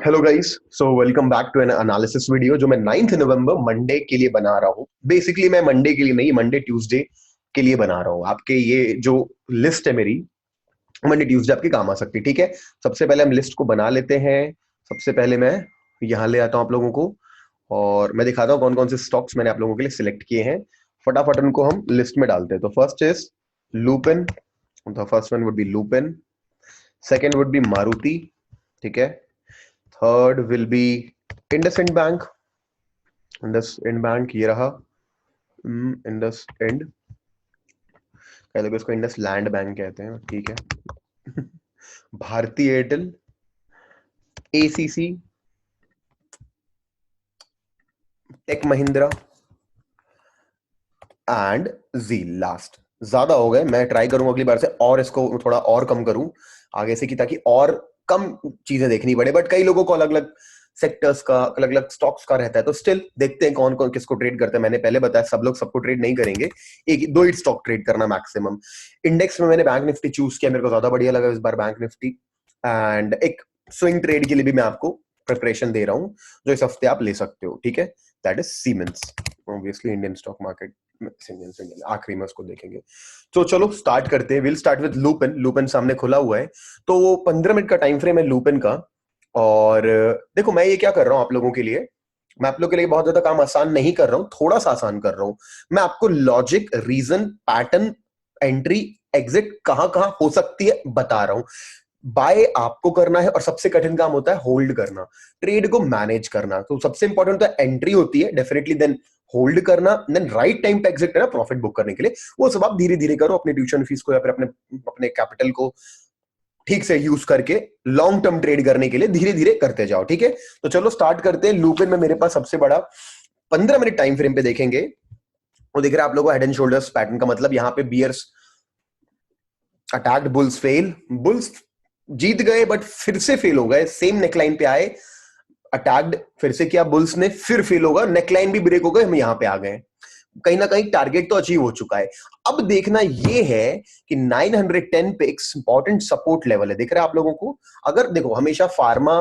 Hello guys, so welcome back to an analysis video जो मैं 9th नवंबर Monday के लिए बना रहा हूँ। बेसिकली मैं मंडे के लिए नहीं, मंडे ट्यूसडे के लिए बना रहा हूँ। आपके ये जो लिस्ट है मेरी, मंडे ट्यूसडे आपके काम आ सकती है। ठीक है, सबसे पहले हम लिस्ट को बना लेते हैं। सबसे पहले मैं यहाँ ले आता हूँ आप लोगों को और मैं दिखाता हूँ कौन कौन से स्टॉक्स मैंने आप लोगों के लिए सिलेक्ट किए हैं। फटाफट उनको हम लिस्ट में डालते हैं। तो first is Lupin, the first one would be Lupin. Second would be Maruti. ठीक है, third will be IndusInd bank. IndusInd bank ये रहा। इंडसइंड, कई लोग इसको इंडस लैंड बैंक कहते हैं, ठीक है। Bharti Airtel, ACC, Tech Mahindra and जी लास्ट। ज्यादा हो गए, मैं ट्राई करूंगा अगली बार से और इसको थोड़ा और कम करूं आगे से, कि ताकि और कम चीजें देखनी पड़े। बट कई लोगों को अलग अलग सेक्टर्स का, अलग अलग स्टॉक्स का रहता है, तो स्टिल देखते हैं कौन कौन किसको ट्रेड करते हैं। मैंने पहले बताया सब लोग सबको ट्रेड नहीं करेंगे, एक दो ही स्टॉक ट्रेड करना मैक्सिमम। इंडेक्स में मैंने बैंक निफ्टी चूज किया, मेरे को ज्यादा बढ़िया लगा इस बार बैंक निफ्टी। एंड एक स्विंग ट्रेड के लिए भी मैं आपको प्रिपरेशन दे रहा हूं, जो इस हफ्ते आप ले सकते हो। ठीक है, that is siemens. Obviously Indian stock market आखिरी में उसको देखेंगे। तो चलो स्टार्ट करते हैं। Will start with Lupin. Lupin सामने खुला हुआ है, तो वो 15 मिनट का टाइम फ्रेम है लुपिन का। और देखो मैं ये क्या कर रहा हूं आप लोगों के लिए, मैं आप लोगों के लिए बहुत ज्यादा काम आसान नहीं कर रहा हूं, थोड़ा सा आसान कर रहा हूं। मैं आपको logic, reason, pattern, entry, exit कहां कहां हो सकती है बता रहा हूं। बाय आपको करना है और सबसे कठिन काम होता है होल्ड करना, ट्रेड को मैनेज करना। तो सबसे इंपॉर्टेंट तो एंट्री होती है डेफिनेटली, देन होल्ड करना, देन राइट टाइम पे एग्जिट करना प्रॉफिट बुक करने के लिए। वो सब आप धीरे धीरे करो, अपनी ट्यूशन फीस को या फिर अपने अपने कैपिटल को ठीक से यूज करके लॉन्ग टर्म ट्रेड करने के लिए धीरे धीरे करते जाओ। ठीक है, तो चलो स्टार्ट करते हैं। लुपिन में मेरे पास सबसे बड़ा 15 मिनट टाइम फ्रेम पे देखेंगे, वो दिख रहा है आप लोगों को हेड एंड शोल्डर्स पैटर्न का मतलब यहाँ पे bears attacked, bulls fail. Bulls जीत गए बट फिर से फेल हो गए, सेम नेकलाइन पे आए, अटैक्ड फिर से किया बुल्स ने, फिर फेल होगा, नेकलाइन भी ब्रेक हो गए, हम यहां पे आ गए। कहीं ना कहीं टारगेट तो अचीव हो चुका है। अब देखना यह है कि 910 पे एक इंपॉर्टेंट सपोर्ट लेवल है, दिख रहा है आप लोगों को। अगर देखो हमेशा फार्मा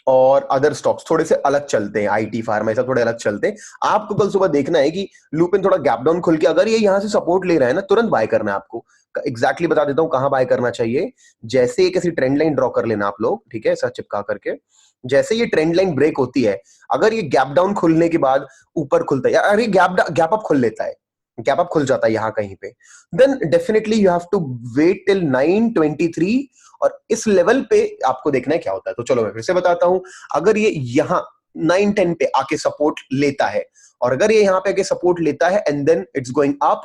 और अदर स्टॉक्स थोड़े से अलग चलते हैं, आईटी फार्मा ऐसा थोड़े अलग चलते हैं। आपको कल सुबह देखना है कि लुपिन थोड़ा गैप डाउन खुल के अगर ये यहां से सपोर्ट ले रहा है ना, तुरंत बाय करना है आपको। एग्जैक्टली बता देता हूं कहां बाय करना चाहिए। जैसे ये किसी ट्रेंड लाइन ड्रॉ कर लेना आप लोग, ठीक है, ऐसा चिपका करके। जैसे ये ट्रेंड लाइन ब्रेक होती है, अगर ये गैप डाउन खुलने के बाद ऊपर खुलता है, या अरे गैप अप खुल लेता है, गैप अप खुल जाता है यहां कहीं पे, then definitely you have to wait till 923। और इस लेवल पे आपको देखना है क्या होता है। तो चलो मैं फिर से बताता हूं। अगर ये यहां 910 पे आके सपोर्ट लेता है, और अगर ये यहां पे आके सपोर्ट लेता है and then it's going up,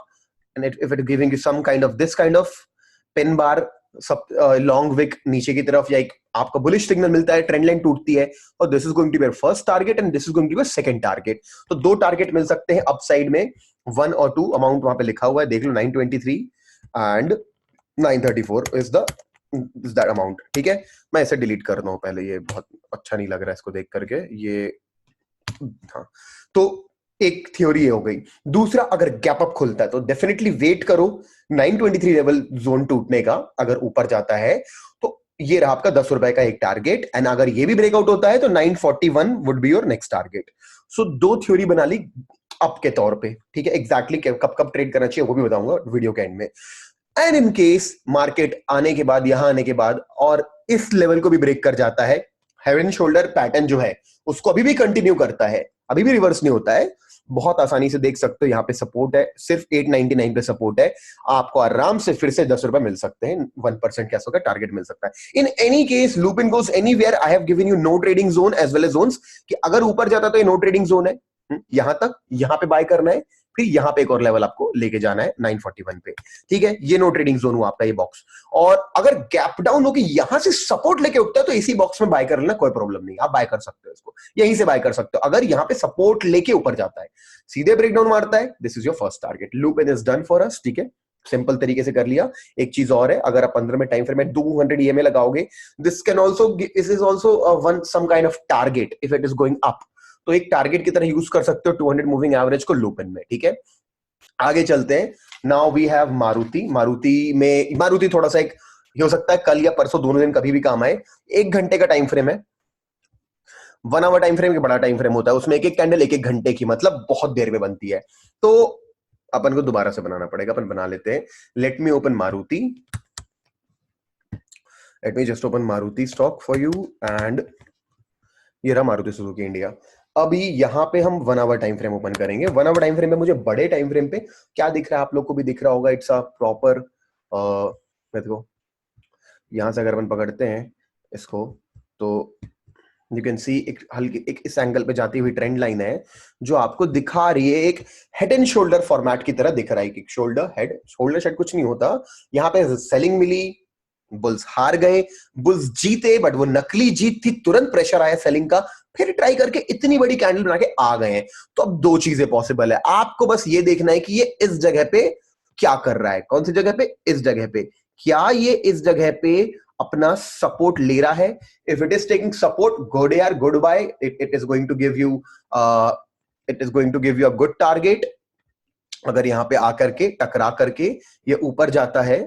and if it giving you some kind of this kind of pin bar, सब लॉन्ग विक नीचे की तरफ, या एक आपका बुलिश सिग्नल मिलता है, ट्रेंड लाइन टूटती है, और this is going to be first target and this is going to be second target. तो दो टारगेट मिल सकते हैं अपसाइड में, 1 और 2। अमाउंट वहां पे लिखा हुआ है, देख लो, 923 एंड 934 इज दैट अमाउंट। ठीक है, मैं इसे डिलीट कर रहा हूं पहले, ये बहुत अच्छा नहीं लग रहा है इसको देख करके ये। हाँ, तो एक थ्योरी हो गई। दूसरा, अगर गैप अप खुलता है तो डेफिनेटली वेट करो 923 लेवल जोन टूटने का। अगर ऊपर जाता है तो ये रहा आपका 10 रुपए का एक टारगेट, एंड अगर ये भी ब्रेकआउट होता है तो 941 would be your next target. So दो थ्योरी बना ली अप के तौर पे। ठीक है, एग्जैक्टली कब कब ट्रेड करना चाहिए वो भी बताऊंगा वीडियो के एंड में। एंड इन केस मार्केट आने के बाद, यहां आने के बाद, और इस लेवल को भी ब्रेक कर जाता है, हेड एंड शोल्डर पैटर्न जो है उसको अभी भी कंटिन्यू करता है, अभी भी रिवर्स नहीं होता है, बहुत आसानी से देख सकते हो। यहाँ पे सपोर्ट है, सिर्फ 899 पे सपोर्ट है, आपको आराम से फिर से 10 रुपए मिल सकते हैं, 1% कैसे होगा टारगेट मिल सकता है। In any case Lupin goes anywhere, I have given you no trading zone as well as zones, कि अगर ऊपर जाता तो ये नो ट्रेडिंग जोन है, यहां तक, यहां पे बाय करना है, फिर यहां पे एक और लेवल आपको लेके जाना है 941 पे। ठीक है, ये नो ट्रेडिंग जोन हुआ आपका ये बॉक्स। और अगर गैप डाउन होकर यहां से सपोर्ट लेके उठता है तो इसी बॉक्स में बाय कर लेना, कोई प्रॉब्लम नहीं, आप बाय कर सकते हो इसको, यहीं से बाय कर सकते हो। अगर यहां पे सपोर्ट लेके ऊपर जाता है, सीधे ब्रेकडाउन मारता है, this is your first target. Loop is done for us. ठीक है, सिंपल तरीके से कर लिया। एक चीज और है, अगर आप 15 में टाइम फ्रेम में 200 ईएमए लगाओगे, this can also, this is also one some kind of target if it is going up. तो एक टारगेट की तरह यूज कर सकते हो 200 मूविंग एवरेज को लुपिन में। ठीक है, आगे चलते हैं। Now we have Maruti. Maruti थोड़ा सा एक, हो सकता है कल या परसों, दोनों दिन कभी भी काम आए। 1 घंटे का टाइम फ्रेम है, 1 आवर टाइम फ्रेम के बड़ा टाइम फ्रेम होता है, उसमें एक एक कैंडल एक एक घंटे की, मतलब बहुत देर में बनती है। तो अपन को दोबारा से बनाना पड़ेगा, अपन बना लेते हैं। Let me open Maruti, let me just open Maruti stock for you, and ये रहा मारुति सुजुकी इंडिया। अभी यहाँ पे हम 1 आवर टाइम फ्रेम ओपन करेंगे। 1 आवर टाइम फ्रेम में मुझे बड़े टाइम फ्रेम पे क्या दिख रहा है, आप लोग को भी दिख रहा होगा, इट्स अ प्रॉपर, देखो यहां से अगर अपन पकड़ते हैं इसको, तो यू कैन सी एक हल्की एक इस एंगल पे जाती हुई ट्रेंड लाइन है जो आपको दिखा रही है, एक हेड एंड शोल्डर फॉर्मेट की तरह दिख रहा है। एक शोल्डर हेड, शोल्डर शेड कुछ नहीं होता। यहाँ पे सेलिंग मिली, बुल्स हार गए, बुल्स जीते, बट वो नकली जीत थी, तुरंत प्रेशर आया सेलिंग का, फिर ट्राई करके इतनी बड़ी कैंडल बना के आ गए हैं। तो अब दो चीजें पॉसिबल है, आपको बस ये देखना है कि ये इस जगह पे क्या कर रहा है। कौन सी जगह पे? इस जगह पे। क्या ये इस जगह पे अपना सपोर्ट ले रहा है? If it is taking support, good यार, good buy, it is going to give you a good target. अगर यहां पे आकर के टकरा करके ये ऊपर जाता है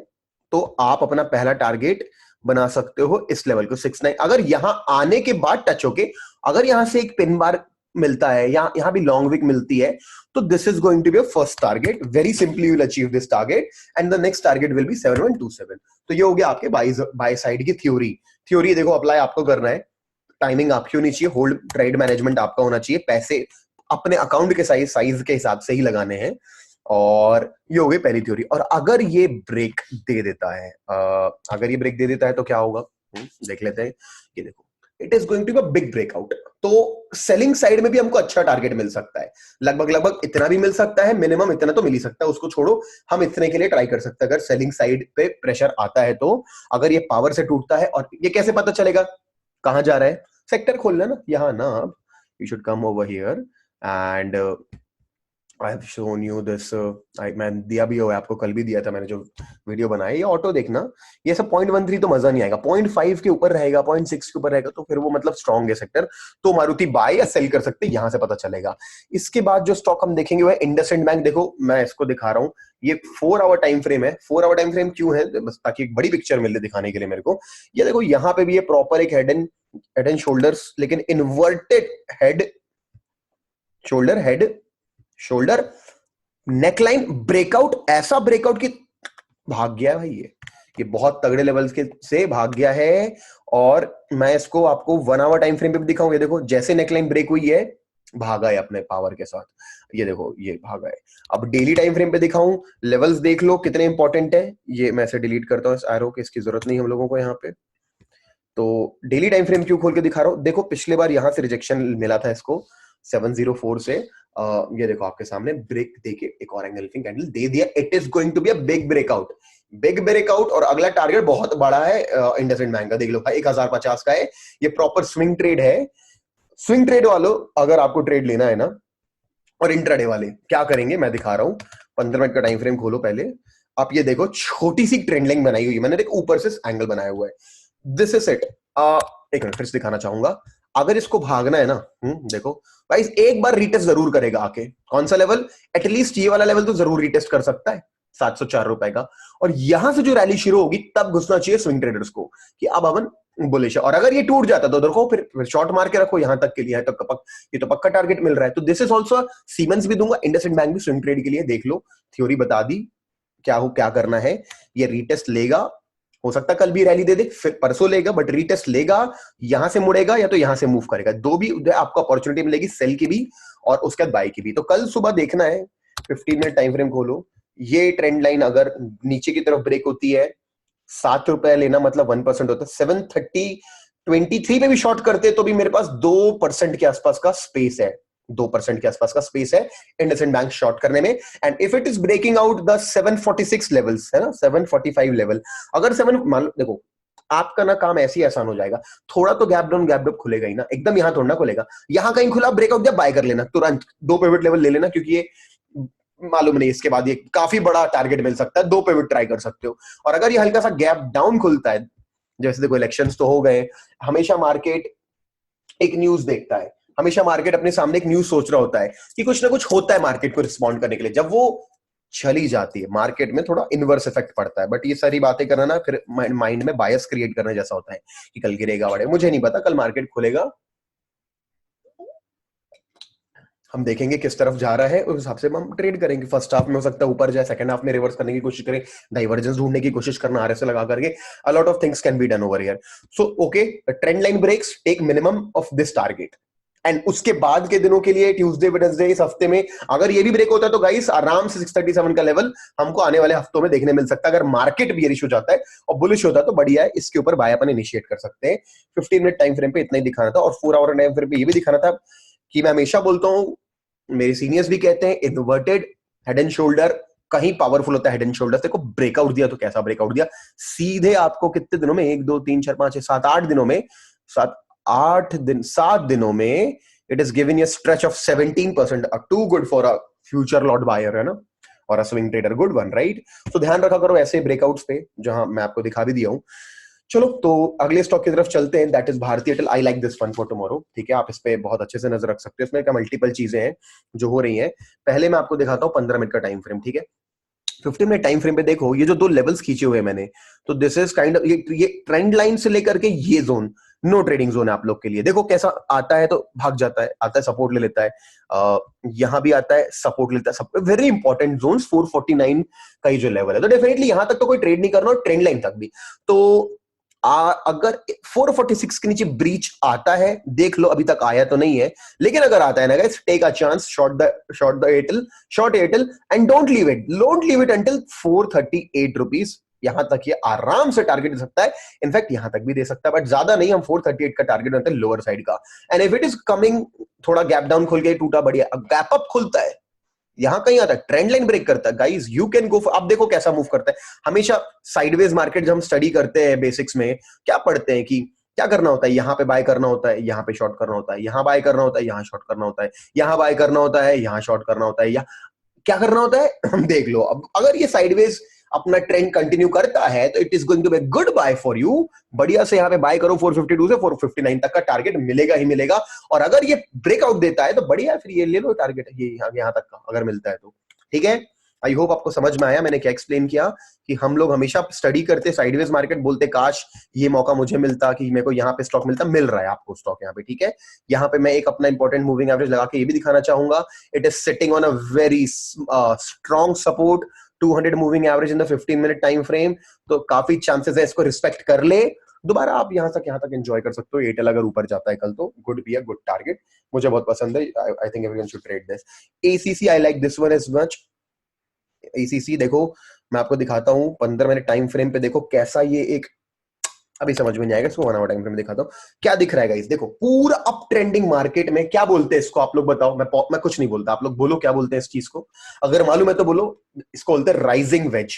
तो आप अपना पहला टारगेट बना सकते हो इस लेवल को 69। अगर यहां आने के बाद टच होके अगर यहां से एक पिन बार मिलता है, यहां भी लॉन्ग विक मिलती है, तो this is going to be a first target. Very simply you will achieve this target and the next target will be 7127। तो ये हो गया आपके बाय साइड की थ्योरी देखो अप्लाई आपको करना है। टाइमिंग आपकी होनी चाहिए, होल्ड ट्रेड मैनेजमेंट आपका होना चाहिए, पैसे अपने अकाउंट के साइज के हिसाब से ही लगाने हैं। और ये हो गई पहली थ्योरी। और अगर ये ब्रेक दे देता है, अगर ये ब्रेक दे देता है तो क्या होगा, देख लेते हैं। ये देखो, it is going to be a big breakout. तो सेलिंग साइड में भी हमको अच्छा टारगेट मिल सकता है, लगभग लगभग इतना भी मिल सकता है, मिनिमम इतना तो मिल ही सकता है, उसको छोड़ो, हम इतने के लिए ट्राई कर सकते हैं अगर सेलिंग साइड पे प्रेशर आता है तो। अगर ये पावर से टूटता है, और ये कैसे पता चलेगा कहां जा रहा है? सेक्टर खोलना ना, यहाँ ना, you should come over here and I have shown you this. मैं दिया भी हुआ है आपको, कल भी दिया था मैंने जो वीडियो बनाया। ये ऑटो देखना, ये सब 0.13 तो मजा नहीं आएगा, 0.5 के ऊपर रहेगा, 0.6 के ऊपर रहेगा तो फिर वो मतलब स्ट्रॉन्ग है सेक्टर, तो मारुति बाय या सेल कर सकते हैं, यहां से पता चलेगा। इसके बाद जो स्टॉक हम देखेंगे वो है इंडसइंड बैंक। देखो मैं इसको दिखा रहा हूँ, ये 4 आवर टाइम फ्रेम है। 4 आवर टाइम फ्रेम क्यों है? बस ताकि एक बड़ी पिक्चर मिले दिखाने के लिए मेरे को। ये देखो यहाँ पे भी ये प्रॉपर एक हेड एंड शोल्डर्स, लेकिन inverted head shoulder, head shoulder, neckline breakout, ऐसा ब्रेकआउट की भाग गया है भाई। ये बहुत तगड़े लेवल्स के से भाग गया है। और मैं इसको आपको 1 आवर टाइम फ्रेम पे भी दिखाऊंगा। देखो जैसे नेकलाइन ब्रेक हुई है, भागा है अपने पावर के साथ, ये देखो ये भागा है। अब डेली टाइम फ्रेम पे दिखाऊं, लेवल्स देख लो कितने इंपॉर्टेंट है। ये मैं से डिलीट करता हूं इस एरो की, इसकी जरूरत नहीं हम लोगों को यहाँ पे। तो डेली टाइम फ्रेम क्यों खोल के दिखा रहा हूं? देखो पिछले बार यहां से रिजेक्शन मिला था इसको 704 से। ये देखो आपके सामने ब्रेक देके एक और एंगल्फिंग कैंडल दे दिया। It is going to be a big breakout, big breakout. और अगला टारगेट बहुत बड़ा है इंडसइंड बैंक का, देख लो भाई 1050 का है। ये प्रॉपर स्विंग ट्रेड है। स्विंग ट्रेड वालों, अगर आपको ट्रेड लेना है ना, और इंट्राडे वाले क्या करेंगे मैं दिखा रहा हूं। 15 मिनट का टाइम फ्रेम खोलो पहले। आप ये देखो छोटी सी ट्रेंड लाइन बनाई हुई है मैंने, देखो ऊपर से एंगल बनाया हुआ है। This is it. एक मिनट फिर से दिखाना चाहूंगा। अगर इसको भागना है ना, देखो भाई एक बार रीटेस्ट जरूर करेगा आके। कौन सा लेवल? एटलीस्ट ये वाला लेवल तो जरूर रीटेस्ट कर सकता है, 704 रुपए का। और यहां से जो रैली शुरू होगी तब घुसना चाहिए स्विंग ट्रेडर्स को कि अब अपन बुलिश है। और अगर ये टूट जाता तो देखो फिर शॉर्ट मार के रखो यहां तक के लिए, ये तो पक्का टारगेट मिल रहा है। तो दिस इज ऑल्सो, सीमेंस भी दूंगा, इंडसइंड बैंक भी स्विंग ट्रेड के लिए देख लो। थ्योरी बता दी क्या करना है। ये रीटेस्ट लेगा, हो सकता है कल भी रैली दे दे, फिर परसों लेगा, बट रीटेस्ट लेगा, यहां से मुड़ेगा या तो यहां से मूव करेगा। दो भी आपको अपॉर्चुनिटी मिलेगी, सेल की भी और उसके बाद बाय की भी। तो कल सुबह देखना है, 15 मिनट टाइम फ्रेम खोलो। ये ट्रेंड लाइन अगर नीचे की तरफ ब्रेक होती है, 7 रुपए लेना मतलब 1% होता है। 730 23 पे भी शॉर्ट करते तो भी मेरे पास 2% के आसपास का स्पेस है, 2% के आसपास का स्पेस है इंडसइंड बैंक शॉर्ट करने में। And if it is breaking out the 746 levels, है ना, 745 लेवल, अगर 7 मान लो, देखो आपका ना काम ऐसे ही आसान हो जाएगा। थोड़ा तो गैप डाउन खुलेगा ही ना, एकदम यहां थोड़ा ना खुलेगा। यहां कहीं खुला, ब्रेकआउट दिया, बाय कर लेना तुरंत, 2 पिवट लेवल ले लेना, क्योंकि ये मालूम नहीं इसके बाद ये काफी बड़ा टारगेट मिल सकता है। 2 पिवट ट्राई कर सकते हो। और अगर ये हल्का सा गैप डाउन खुलता है, जैसे देखो इलेक्शंस तो हो गए, हमेशा मार्केट एक न्यूज देखता है, हमेशा मार्केट अपने सामने एक न्यूज सोच रहा होता है कि कुछ ना कुछ होता है मार्केट को रिस्पॉन्ड करने के लिए। जब वो चली जाती है मार्केट में थोड़ा इनवर्स इफेक्ट पड़ता है। बट ये सारी बातें करना ना फिर माइंड में बायस क्रिएट करने जैसा होता है कि कल गिरेगा बढ़े, मुझे नहीं पता कल मार्केट खुलेगा हम देखेंगे किस तरफ जा रहा है, उस हिसाब से हम ट्रेड करेंगे। फर्स्ट हाफ में हो सकता है ऊपर जाए, सेकंड हाफ में रिवर्स करने की कोशिश करें, डाइवर्जेंस ढूंढने की कोशिश करना आरएसए लगा करके। A lot of things can be done over here. So okay, trend line breaks, take minimum of this target, and उसके बाद के दिनों के लिए ट्यूसडे वेडनेसडे इस हफ्ते में अगर ये भी ब्रेक होता है तो गाइस आराम से 637 का लेवल हमको आने वाले हफ्तों में देखने मिल सकता है। अगर मार्केट बियरिश हो जाता है और बुलिश होता है तो बढ़िया है, इसके ऊपर बाय अपन इनिशिएट कर सकते हैं। 15 मिनट टाइम फ्रेम पे इतना ही दिखाना था, और 4 आवर टाइम फ्रेम पे ये भी दिखाना था कि मैं हमेशा बोलता हूँ, मेरे सीनियर्स भी कहते हैं, इन्वर्टेड हेड एंड शोल्डर कहीं पावरफुल होता है। हेड एंड शोल्डर देखो, ब्रेकआउट दिया तो कैसा ब्रेकआउट दिया, सीधे आपको कितने दिनों में, 1 2 3 4 5 6 7 8 दिनों में, 7 दिनों में it is given a stretch of 17%, too good for a future lot buyer, है ना, और a swing trader, good one, right. तो ध्यान रखा करो ऐसे ब्रेकआउट्स पे, जहां मैं आपको दिखा भी दिया हूं। चलो तो अगले स्टॉक की तरफ चलते हैं, that is Bharti Airtel. I like this one for tomorrow, ठीक है, आप इस पे बहुत अच्छे से नजर रख सकते हो। इसमें क्या मल्टीपल चीजें हैं जो हो रही हैं। पहले मैं आपको दिखाता हूँ 15 मिनट का टाइम फ्रेम, ठीक है। 15 मिनट टाइम फ्रेम पे देखो, ये जो 2 लेवल्स खींचे हुए हैं मैंने, तो दिस इज काइंड ऑफ, ये ट्रेंड लाइन से लेकर के ये जोन नो ट्रेडिंग जोन है आप लोग के लिए। देखो कैसा आता है तो भाग जाता है, आता है सपोर्ट ले लेता है, यहां भी आता है सपोर्ट लेता है, वेरी इंपॉर्टेंट जोन्स 449 का ही जो लेवल है, तो डेफिनेटली यहां तक तो कोई ट्रेड नहीं करना, और ट्रेंड लाइन तक भी। तो अगर 446 के नीचे ब्रीच आता है, देख लो, अभी तक आया तो नहीं है, लेकिन अगर आता है ना guys, take a chance, short the Airtel, short Airtel, and don't leave it until 438 rupees. यहां तक ये आराम से टारगेट दे सकता है, इनफैक्ट यहां तक भी दे सकता है, बट ज्यादा नहीं, हम 438 का टारगेट बनते हैं लोअर साइड का। And if it is coming, थोड़ा गैप डाउन खुल के टूटा, बढ़िया, गैप अप खुलता है, यहां कहीं आता है, ट्रेंड लाइन ब्रेक करता है गाइस, यू कैन गो। अब देखो कैसा मूव करता है हमेशा। साइडवेज मार्केट जब हम स्टडी करते हैं बेसिक्स में, क्या पढ़ते हैं कि क्या करना होता है, यहां पे बाय करना होता है, यहां पे शॉर्ट करना होता है, यहां बाय करना होता है, यहां शॉर्ट करना होता है, यहां बाय करना होता है, यहां शॉर्ट करना होता है, या क्या करना होता है देख लो। अब अगर ये साइडवेज अपना ट्रेंड कंटिन्यू करता है तो it is going to be good buy for you. बढ़िया से यहाँ पे बाय करो, 452 से 459 तक का टारगेट मिलेगा ही मिलेगा। और अगर ये ब्रेकआउट देता है तो बढ़िया, फिर ये ले लो टारगेट, ये यहाँ तक का अगर मिलता है तो, ठीक है। आई होप आपको समझ में आया मैंने क्या एक्सप्लेन किया, कि हम लोग हमेशा स्टडी करते साइडवेज मार्केट, बोलते काश ये मौका मुझे मिलता कि मेरे को यहाँ पे स्टॉक मिलता, मिल रहा है आपको स्टॉक यहाँ पे, ठीक है। यहाँ पे मैं एक अपना इंपॉर्टेंट मूविंग एवरेज लगा के ये भी दिखाना चाहूंगा, it is sitting on a very strong support, 200 moving average in the 15 minute time frame. तो काफी चांसेस है इसको रिस्पेक्ट कर ले, दोबारा आप यहां तक एंजॉय कर सकते हो। एयरटेल अगर ऊपर जाता है कल तो good be a good target, मुझे बहुत पसंद है, I think everyone should trade this. ACC I like this one as much. ACC देखो, मैं आपको दिखाता हूं 15 मिनट टाइम फ्रेम पे, देखो कैसा ये एक, अभी समझ में नहीं आएगा, इसको 1 आवर टाइम फ्रेम दिखाता हूं क्या दिख रहा है गाइस। देखो पूरा अप ट्रेंडिंग मार्केट में, क्या बोलते हैं इसको आप लोग बताओ, मैं कुछ नहीं बोलता, आप लोग बोलो क्या बोलते हैं इस चीज को, अगर मालूम है तो बोलो। इसको बोलते हैं राइजिंग वेज।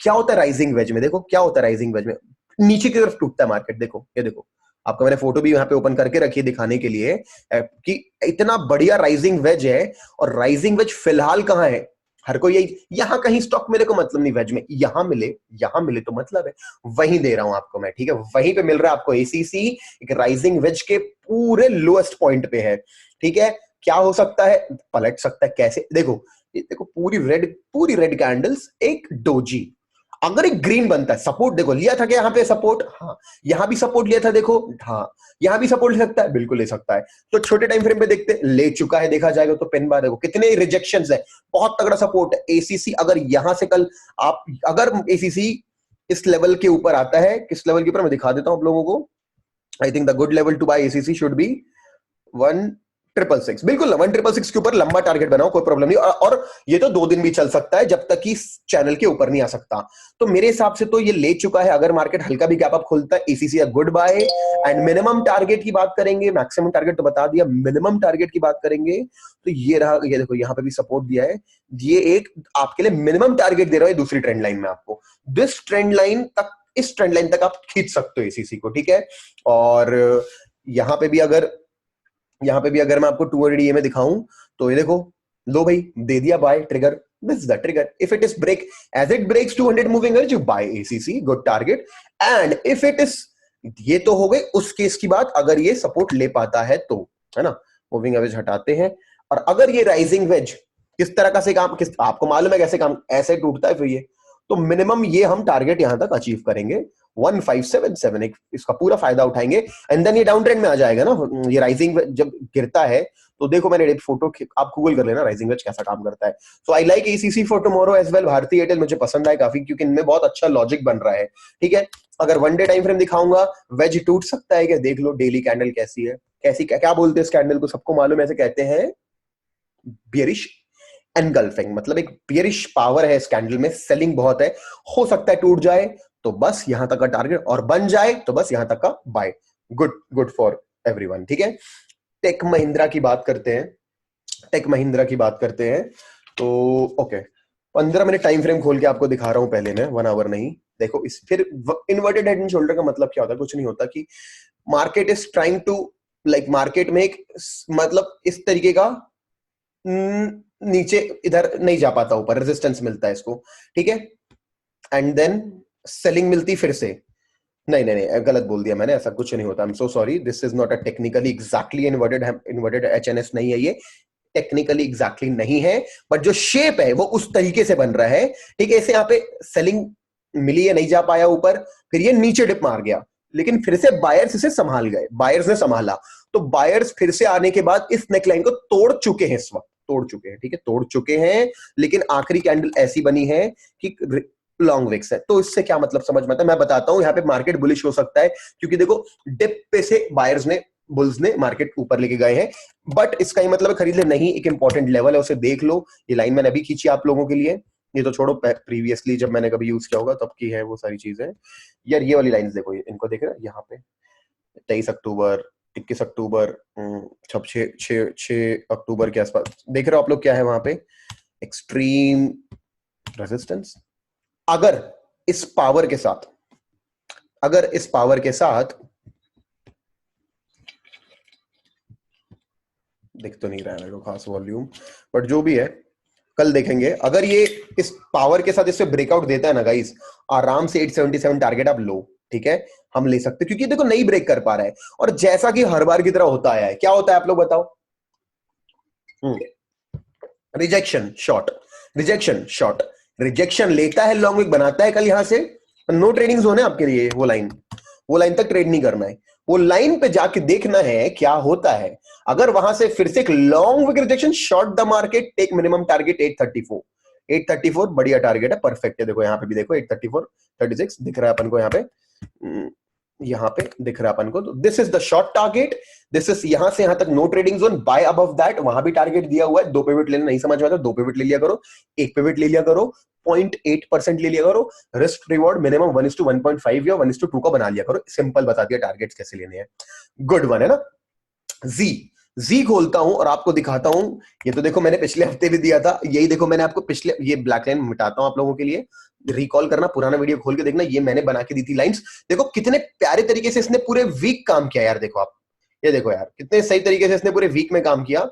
क्या होता है राइजिंग वेज में, देखो क्या होता है राइजिंग वेज में, नीचे की तरफ टूटता है मार्केट, देखो ये देखो, आपको मैंने फोटो भी यहाँ पे ओपन करके रखी है दिखाने के लिए, कि इतना बढ़िया राइजिंग वेज है। और राइजिंग वेज फिलहाल कहां है, हर कोई यही, यहां कहीं स्टॉक मिले को मतलब नहीं वेज में, यहां मिले तो मतलब है, वहीं दे रहा हूं आपको मैं, ठीक है, वहीं पे मिल रहा है आपको एसीसी, एक राइजिंग वेज के पूरे लोएस्ट पॉइंट पे है, ठीक है। क्या हो सकता है, पलट सकता है, कैसे, देखो ये देखो, पूरी रेड कैंडल्स, एक डोजी, अगर एक ग्रीन बनता है, सपोर्ट देखो लिया था क्या यहाँ पे सपोर्ट, हाँ, यहां भी सपोर्ट लिया था देखो, हाँ, यहां भी सपोर्ट ले सकता है, बिल्कुल ले सकता है। तो छोटे टाइम फ्रेम पे देखते ले चुका है, देखा जाएगा तो पेन बार देखो कितने रिजेक्शंस है, बहुत तगड़ा सपोर्ट है। एसीसी अगर यहां से कल आप, अगर एसीसी इस लेवल के ऊपर आता है, किस लेवल के ऊपर मैं दिखा देता हूं आप लोगों को, I think the good level to buy ACC should be 1,666, बिल्कुल 1,666 के ऊपर लंबा टारगेट बनाओ, कोई प्रॉब्लम नहीं। और ये तो 2 दिन भी चल सकता है, जब तक कि चैनल के ऊपर नहीं आ सकता। तो मेरे हिसाब से तो ये ले चुका है, अगर मार्केट हल्का भी गैप अप खुलता है, एसीसी या good buy. And minimum target की बात करेंगे, मैक्सिमम टारगेट तो बता दिया, मिनिमम टारगेट की बात करेंगे तो ये रहा, ये देखो यहाँ पे भी सपोर्ट दिया है, ये एक आपके लिए मिनिमम टारगेट दे रहा है दूसरी ट्रेंड लाइन में आपको, दिस ट्रेंड लाइन तक, इस ट्रेंड लाइन तक आप खींच सकते हो एसीसी को, ठीक है। और यहाँ पे भी अगर मैं आपको 200 EMA में दिखाऊं तो ये देखो, लो भाई दे दिया buy trigger, this is the trigger, if it is break, as it breaks 200 moving average, you buy ACC, good target. And if it is, ये तो हो गई उस केस की बात, अगर ये सपोर्ट ले पाता है तो, है ना, मूविंग एवरेज हटाते हैं, और अगर ये राइजिंग वेज किस तरह का से काम, किस आपको मालूम है कैसे काम, ऐसे टूटता है फिर ये, तो मिनिमम ये हम टारगेट यहां तक अचीव करेंगे, 1577 एक इसका पूरा फायदा उठाएंगे एंड देन ये डाउन ट्रेंड में आ जाएगा ना। ये राइजिंग जब गिरता है तो देखो मैंने एक फोटो आप गूगल कर लेना राइजिंग वेज कैसा काम करता है। So I like ACC for tomorrow as well. Bharti Airtel मुझे पसंद है काफी क्योंकि इनमें बहुत अच्छा लॉजिक बन रहा है। ठीक है, अगर वन डे टाइम फ्रेम दिखाऊंगा वेज टूट सकता है क्या, देख लो डेली कैंडल कैसी है, कैसी क्या बोलते हैं इस कैंडल को, सबको मालूम है, ऐसे कहते हैं बियरिश एनगल्फिंग, मतलब एक बियरिश पावर है इस कैंडल में, सेलिंग बहुत है, हो सकता है टूट जाए तो बस यहां तक का टारगेट और बन जाए तो बस यहां तक का buy. Good good for everyone. ठीक है, टेक महिंद्रा की बात करते हैं, टेक महिंद्रा की बात करते हैं तो ओके 15 मिनट टाइम फ्रेम खोल के आपको दिखा रहा हूं पहले मैं, 1 आवर नहीं। देखो इस फिर इन्वर्टेड हेड एंड शोल्डर का मतलब क्या होता है, कुछ नहीं होता कि market is trying to like market में एक मतलब इस तरीके का नीचे इधर नहीं जा पाता, ऊपर रेजिस्टेंस मिलता है इसको। ठीक है, एंड देन सेलिंग मिलती फिर से, नहीं नहीं नहीं गलत बोल दिया मैंने, ऐसा कुछ नहीं होता, I am so sorry, this is not a technically exactly inverted H and S नहीं है ये, टेक्निकली एग्जैक्टली नहीं है, बट जो शेप है वो उस तरीके से बन रहा है। ठीक है, इसे यहाँ पे सेलिंग मिली है, नहीं जा पाया ऊपर, फिर ये नीचे डिप मार गया, लेकिन फिर से बायर्स इसे संभाल गए, बायर्स ने संभाला, तो बायर्स फिर से आने के बाद इस नेकलाइन को तोड़ चुके हैं, इस वक्त तोड़ चुके हैं। ठीक है, तोड़ चुके हैं, लेकिन आखिरी कैंडल ऐसी बनी है कि लॉन्ग विक्स है। तो इससे क्या मतलब समझ में आता है, मैं बताता हूं। यहाँ पे मार्केट बुलिश हो सकता है क्योंकि देखो डिप पे से बायर्स ने बुल्स ने मार्केट ऊपर लेके गए हैं, बट इसका ये मतलब खरीद ले नहीं, एक इंपॉर्टेंट लेवल है उसे देख लो। ये लाइन मैंने अभी खींची आप लोगों के लिए, ये तो छोड़ो प्रीवियसली जब मैंने कभी यूज किया होगा तब की है वो सारी चीजें। यार ये वाली लाइंस देखो, इनको देख रहे हैं यहाँ पे 23 अक्टूबर, 21 अक्टूबर, 6 अक्टूबर के आसपास देख रहे हो आप लोग, क्या है वहां पे एक्सट्रीम रेजिस्टेंस। अगर इस पावर के साथ, अगर इस पावर के साथ दिख तो नहीं रहा है मेरे को खास वॉल्यूम, बट जो भी है कल देखेंगे, अगर ये इस पावर के साथ इससे ब्रेकआउट देता है ना गाइस, आराम से 877 टारगेट आप लो। ठीक है, हम ले सकते क्योंकि देखो नहीं ब्रेक कर पा रहा है, और जैसा कि हर बार की तरह होता आया है, क्या होता है आप लोग बताओ, rejection short, rejection short, rejection लेता है, लॉन्ग विक बनाता है कल यहां से, नो ट्रेडिंग जोन है आपके लिए, वो लाइन तक ट्रेड नहीं करना है, वो लाइन पे जाके देखना है क्या होता है। अगर वहां से फिर से एक long wick rejection, short the market, take minimum target 834, 834 बढ़िया टारगेट है, परफेक्ट है। देखो यहाँ पे भी देखो 834 36 दिख रहा है अपन को, यहाँ पे दिख रहा है अपन को, तो this is the short target, this is यहां से यहां तक no trading zone, buy above that, वहां भी टारगेट दिया हुआ है। 2 पिवट लेना नहीं समझ में आता, 2 पिवट ले लिया करो, 1 पिवट ले लिया करो, 0.8% ले लिया करो, रिस्क रिवॉर्ड मिनिमम 1:1.5 या 1:2 का बना लिया करो, सिंपल बता दिया टारगेट्स कैसे लेने हैं। गुड वन है ना। जी खोलता हूं और आपको दिखाता हूं, ये तो देखो मैंने पिछले हफ्ते भी दिया था, यही देखो मैंने आपको पिछले, ये ब्लैक लाइन मिटाता हूं आप लोगों के लिए, रिकॉल करना, पुराना वीडियो खोल के देखना, ये मैंने बना के दी थी लाइंस। देखो कितने प्यारे तरीके से इसने पूरे वीक काम किया यार, देखो आप, ये देखो यार कितने सही तरीके से इसने पूरे वीक में काम किया,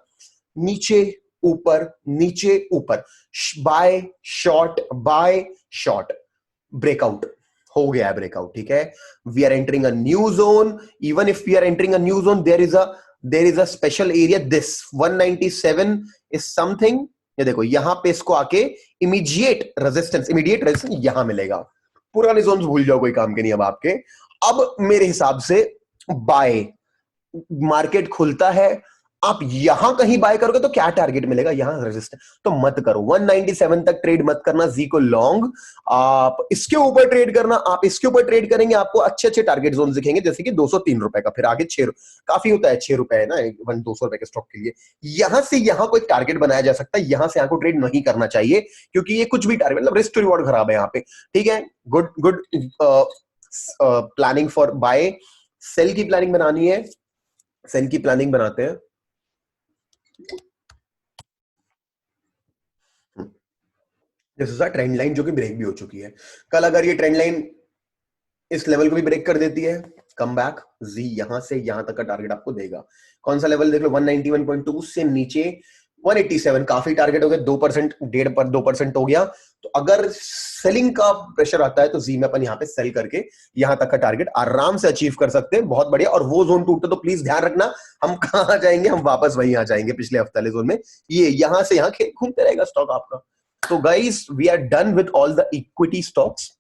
नीचे ऊपर नीचे ऊपर, बाय शॉर्ट, ब्रेकआउट हो गया है, ब्रेकआउट। ठीक है, we are entering a new zone, even if we are entering a new zone there is a special area, this 197 is something, ये देखो यहां पे इसको आके इमीडिएट रेजिस्टेंस यहां मिलेगा। पुराने जोन भूल जाओ, कोई काम के नहीं अब आपके। अब मेरे हिसाब से बाय मार्केट खुलता है, आप यहां कहीं बाय करोगे तो क्या टारगेट मिलेगा, यहां रेजिस्टेंस, तो मत करो 197 तक ट्रेड मत करना, जी को लॉन्ग, आप इसके ऊपर ट्रेड करना, आप इसके ऊपर ट्रेड करेंगे आपको अच्छे अच्छे टारगेट जोन दिखेंगे, जैसे कि 203 रुपए का, फिर आगे 6 काफी होता है, 6 रुपए है ना 200 रुपए के स्टॉक के लिए, यहां से यहां कोई टारगेट बनाया जा सकता है, यहां से यहां को ट्रेड नहीं करना चाहिए क्योंकि ये कुछ भी टारगेट मतलब रिस्क टू रिवॉर्ड खराब है यहाँ पे। ठीक है, good planning for buy, sell की प्लानिंग बनानी है, सेल की प्लानिंग बनाते हैं। This is a trend line जो कि ब्रेक भी हो चुकी है, कल अगर ये ट्रेंड लाइन इस लेवल को भी ब्रेक कर देती है, कम बैक, जी यहां से यहां तक का टारगेट आपको देगा। कौन सा लेवल देख लो, 191.2 से नीचे 187, काफी टारगेट हो गया, 2%, 2% हो गया, तो अगर सेलिंग का प्रेशर आता है तो जी में अपन यहाँ पे सेल करके यहां तक का टारगेट आराम से अचीव कर सकते हैं, बहुत बढ़िया। और वो जोन टूटता तो प्लीज ध्यान रखना, हम कहां जाएंगे, हम वापस वहीं आ जाएंगे पिछले हफ्ते वाले जोन में, ये यहां से यहां घूमते रहेगा स्टॉक आपका। तो guys we are done with all the equity stocks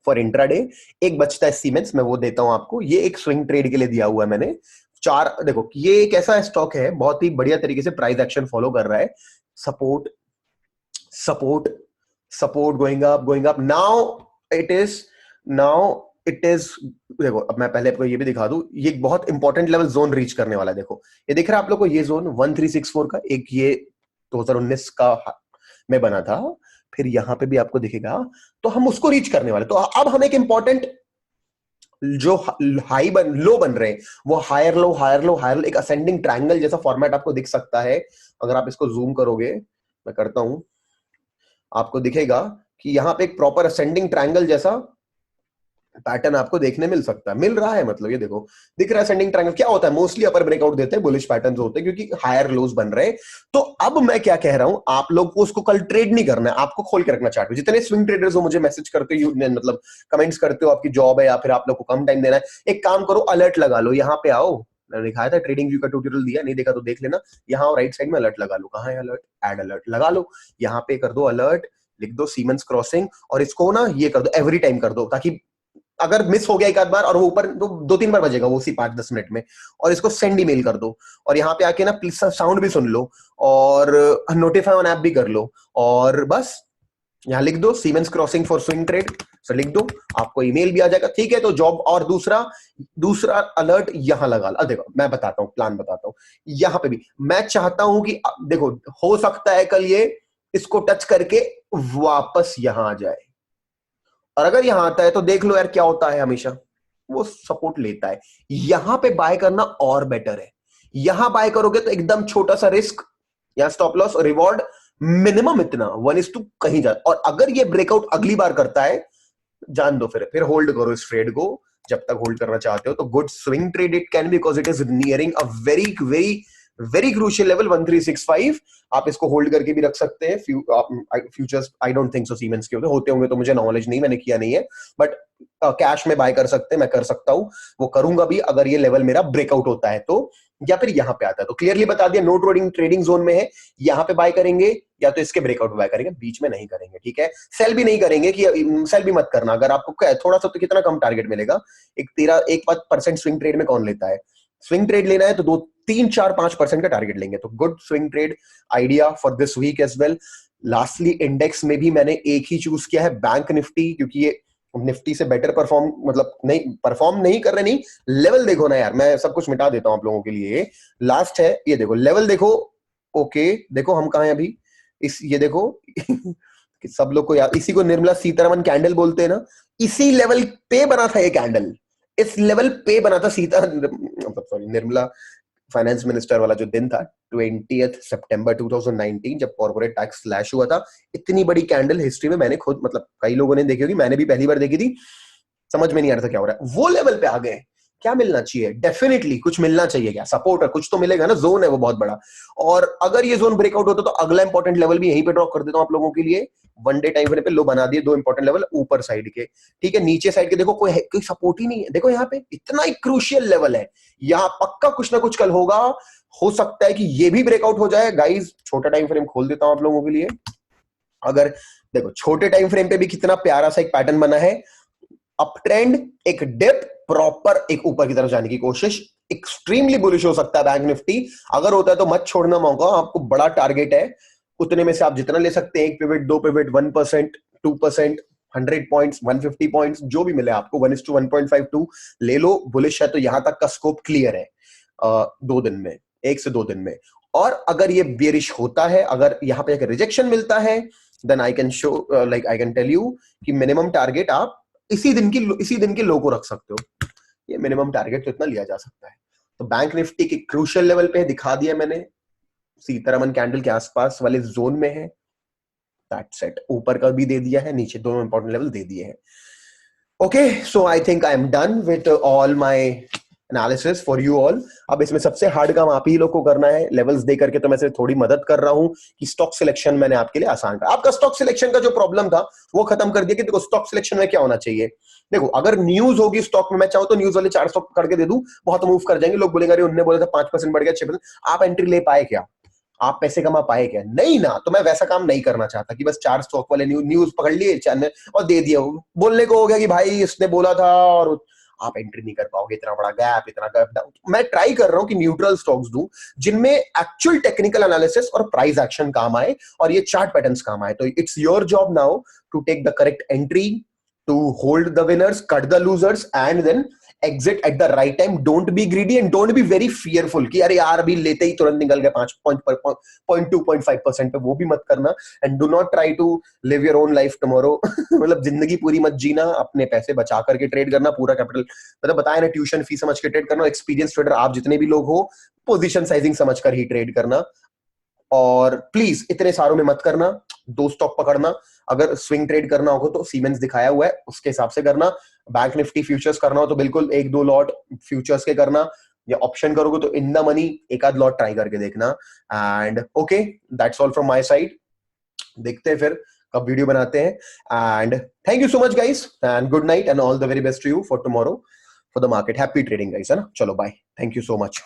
for intraday. एक बचता है सीमेंस, मैं वो देता हूं आपको, ये एक स्विंग ट्रेड के लिए दिया हुआ है मैंने। चार देखो, ये एक ऐसा स्टॉक है बहुत ही बढ़िया तरीके से प्राइस एक्शन फॉलो कर रहा है। Support support support, going up now. It is now it is देखो, अब मैं पहले आपको ये भी दिखा दूं, ये एक बहुत इंपॉर्टेंट लेवल जोन रीच करने वाला है। देखो ये दिख रहा है आप लोग को, ये जोन 1364 का, एक ये 2019 का में बना था, फिर यहां पे भी आपको दिखेगा, तो हम उसको रीच करने वाले। तो अब हम एक इंपॉर्टेंट जो लो बन रहे हैं, वो higher low higher low higher low, एक असेंडिंग ट्रायंगल जैसा फॉर्मेट आपको दिख सकता है। अगर आप इसको जूम करोगे, मैं करता हूं, आपको दिखेगा कि यहां पे एक प्रॉपर असेंडिंग ट्रायंगल जैसा पैटर्न आपको देखने मिल सकता है, मिल रहा है, मतलब ये देखो दिख रहा है असेंडिंग ट्रायंगल। क्या होता है, मोस्टली अपर ब्रेकआउट देते हैं, बुलिश पैटर्न्स होते हैं, क्योंकि हायर लोज बन रहे हैं। तो अब मैं क्या कह रहा हूं, आप लोग को उसको कल ट्रेड नहीं करना है, आपको खोल के रखना चार्ट में। जितने स्विंग ट्रेडर्स हो, मुझे मैसेज करते हो, मतलब कमेंट्स करते हो, आपकी जॉब है या फिर आप लोग को कम टाइम देना है, एक काम करो, अलर्ट लगा लो। यहाँ पे आओ, मैंने दिखाया था ट्रेडिंग व्यू का ट्यूटोरियल दिया, नहीं देखा तो देख लेना। यहाँ राइट साइड में अलर्ट लगा लो, कहाँ है अलर्ट, ऐड अलर्ट लगा लो, यहाँ पे कर दो अलर्ट, लिख दो सीमेंस क्रॉसिंग, और इसको ना ये कर दो, एवरी टाइम कर दो, ताकि अगर मिस हो गया एक आध बार और वो ऊपर दो तीन बार बजेगा वो उसी 5-10 मिनट में, और इसको सेंड ईमेल कर दो। और यहाँ पे आके ना प्लीज साउंड भी सुन लो, और नोटिफाई ऑन ऐप भी कर लो, और बस यहाँ लिख दो Siemens crossing for swing trade, so लिख दो, आपको ईमेल भी आ जाएगा। ठीक है, तो जॉब। और दूसरा दूसरा अलर्ट यहाँ लगा लो। देखो मैं बताता हूँ, प्लान बताता हूँ। यहाँ पे भी मैं चाहता हूं कि देखो, हो सकता है कल ये इसको टच करके वापस यहां आ जाए, और अगर यहां आता है तो देख लो यार क्या होता है, हमेशा वो सपोर्ट लेता है। यहां पे बाय करना और बेटर है। यहां बाय करोगे तो एकदम छोटा सा रिस्क, या स्टॉप लॉस और रिवॉर्ड मिनिमम इतना 1:2 कहीं जाए। और अगर ये ब्रेकआउट अगली बार करता है, जान दो, फिर होल्ड करो इस ट्रेड को जब तक होल्ड करना चाहते हो। तो good swing trade it can, because it is nearing a very very very crucial level 1365। आप इसको होल्ड करके भी रख सकते हैं। Futures I don't think so siemens के होते होंगे, तो मुझे नॉलेज नहीं, मैंने किया नहीं है, बट कैश में बाय कर सकते हैं, मैं कर सकता हूं, वो करूंगा भी अगर ये लेवल मेरा ब्रेकआउट होता है तो, या फिर यहां पे आता है तो। क्लियरली बता दिया, नो ट्रेडिंग, ट्रेडिंग जोन में है, यहां पे बाय करेंगे या तो इसके ब्रेकआउट में बाय करेंगे, बीच में नहीं करेंगे। ठीक है, सेल भी नहीं करेंगे, कि सेल भी मत करना। अगर आपको थोड़ा सा तो कितना कम टारगेट मिलेगा, एक 1% स्विंग ट्रेड में कौन लेता है? स्विंग ट्रेड लेना है तो 2, 3, 4, 5% का टारगेट लेंगे, तो good swing trade idea for this week as well. Lastly index में भी मैंने एक ही चूज किया है, बैंक निफ्टी, क्योंकि ये निफ्टी से बेटर परफॉर्म, मतलब नहीं परफॉर्म नहीं कर रहे, नहीं लेवल देखो ना यार, मैं सब कुछ मिटा देता हूं आप लोगों के लिए। लास्ट है, ये देखो लेवल देखो, ओके देखो हम कहा हैं अभी, इस ये देखो कि सब लोग को यार, इसी को निर्मला सीतारमन कैंडल बोलते हैं ना, इसी लेवल पे बना था ये कैंडल, इस लेवल पे बना था सॉरी निर्मला फाइनेंस मिनिस्टर वाला जो दिन था, 20th सितंबर 2019, जब कॉर्पोरेट टैक्स स्लैश हुआ था। इतनी बड़ी कैंडल हिस्ट्री में मैंने खुद, मतलब कई लोगों ने देखी होगी, मैंने भी पहली बार देखी थी, समझ में नहीं आ रहा था क्या हो रहा है। वो लेवल पे आ गए, क्या मिलना चाहिए? डेफिनेटली कुछ मिलना चाहिए, क्या सपोर्ट है, कुछ तो मिलेगा ना, जोन है वो बहुत बड़ा। और अगर ये जोन ब्रेकआउट होता तो अगला इंपॉर्टेंट लेवल भी यहीं पे ड्रॉ कर देता हूं आप लोगों के लिए। 1 डे टाइम फ्रेम पे लो बना दिए, 2 इंपॉर्टेंट लेवल ऊपर साइड के। ठीक है, नीचे साइड के देखो कोई सपोर्ट ही नहीं है। देखो यहाँ पे इतना ही क्रूशियल लेवल है, यहाँ पक्का कुछ ना कुछ कल होगा। हो सकता है कि ये भी ब्रेकआउट हो जाए। गाइस छोटा टाइम फ्रेम खोल देता हूं आप लोगों के लिए। अगर देखो छोटे टाइम फ्रेम पे भी कितना प्यारा सा एक पैटर्न बना है, अप ट्रेंड, एक डिप, प्रॉपर एक ऊपर की तरफ जाने की कोशिश। एक्सट्रीमली बुलिश हो सकता है बैंक निफ्टी, अगर होता है तो मत छोड़ना मौका, आपको बड़ा टारगेट है, उतने में से आप जितना ले सकते हैं, एक पिवट, 2 पिवट, 1%, 2%, 100 पॉइंट्स, 150 पॉइंट्स, जो भी मिले आपको, 1:1.52 ले लो। बुलिश है तो यहां तक का स्कोप क्लियर है 2 दिन में, 1 से 2 दिन में। और अगर ये बेरिश होता है, अगर यहां पे एक रिजेक्शन मिलता है, then I can show, like I can tell you कि मिनिमम टारगेट आप इसी दिन के लो को रख सकते हो। ये मिनिमम टारगेट तो इतना लिया जा सकता है। तो बैंक निफ्टी के क्रूशियल लेवल पे दिखा दिया मैंने, सीतारमन कैंडल के आसपास वाले जोन में है, दैट्स इट। ऊपर का भी दे दिया है, नीचे दोनों इंपॉर्टेंट लेवल दे दिए हैं। Okay, so I think I am done with all my analysis for you all. अब इसमें सबसे हार्ड काम आप ही लोग को करना है, लेवल्स दे करके तो मैं सिर्फ थोड़ी मदद कर रहा हूं कि स्टॉक सिलेक्शन मैंने आपके लिए आसान करा। आपका स्टॉक सिलेक्शन का जो प्रॉब्लम था वो खत्म कर दिया कि देखो स्टॉक सिलेक्शन में क्या होना चाहिए। देखो अगर न्यूज होगी स्टॉक में, मैं चाहूं तो न्यूज वाले 4 स्टॉक करके दे दूं, बहुत मूव कर जाएंगे, लोग बोलेंगे अरे उनने बोला था 5% बढ़ गया, 6%, आप एंट्री ले पाए क्या? आप पैसे कमा पाए क्या? नहीं ना। तो मैं वैसा काम नहीं करना चाहता कि बस 4 स्टॉक वाले न्यूज पकड़ लिए चैनल और दे दिया। बोलने को हो गया कि भाई इसने बोला था, और आप एंट्री नहीं कर पाओगे, इतना बड़ा गैप, इतना गैप। मैं ट्राई कर रहा हूं कि न्यूट्रल स्टॉक्स दूं जिनमें एक्चुअल टेक्निकल एनालिसिस और प्राइस एक्शन काम आए और ये चार्ट पैटर्न्स काम आए। तो it's your job now to take the correct entry, to hold the winners, cut the losers, and then exit at the right time. Don't be greedy and don't be very fearful कि अरे यार अभी लेते ही तुरंत निकल गए 5.2.5% पे, वो भी मत करना। and do not try to live your own life tomorrow मतलब जिंदगी पूरी मत जीना, अपने पैसे बचा करके ट्रेड करना, पूरा कैपिटल मतलब बताया ना, ट्यूशन फीस समझ के ट्रेड करना। एक्सपीरियंस ट्रेडर आप जितने भी लोग हो, पोजीशन साइजिंग समझ कर ही ट्रेड करना। और प्लीज इतने सारों में मत करना, 2 स्टॉक पकड़ना। अगर स्विंग ट्रेड करना होगा तो सीमेंस दिखाया हुआ है उसके हिसाब से करना। बैंक निफ्टी फ्यूचर्स करना हो तो बिल्कुल 1-2 लॉट फ्यूचर्स के करना, या ऑप्शन करोगे तो इन द मनी एक आध लॉट ट्राई करके देखना। And okay, that's all from my side. देखते हैं फिर कब वीडियो बनाते हैं। And thank you so much guys, and good night and all the very best to you for tomorrow for the market. Happy trading guys, है ना। चलो bye, thank you so much.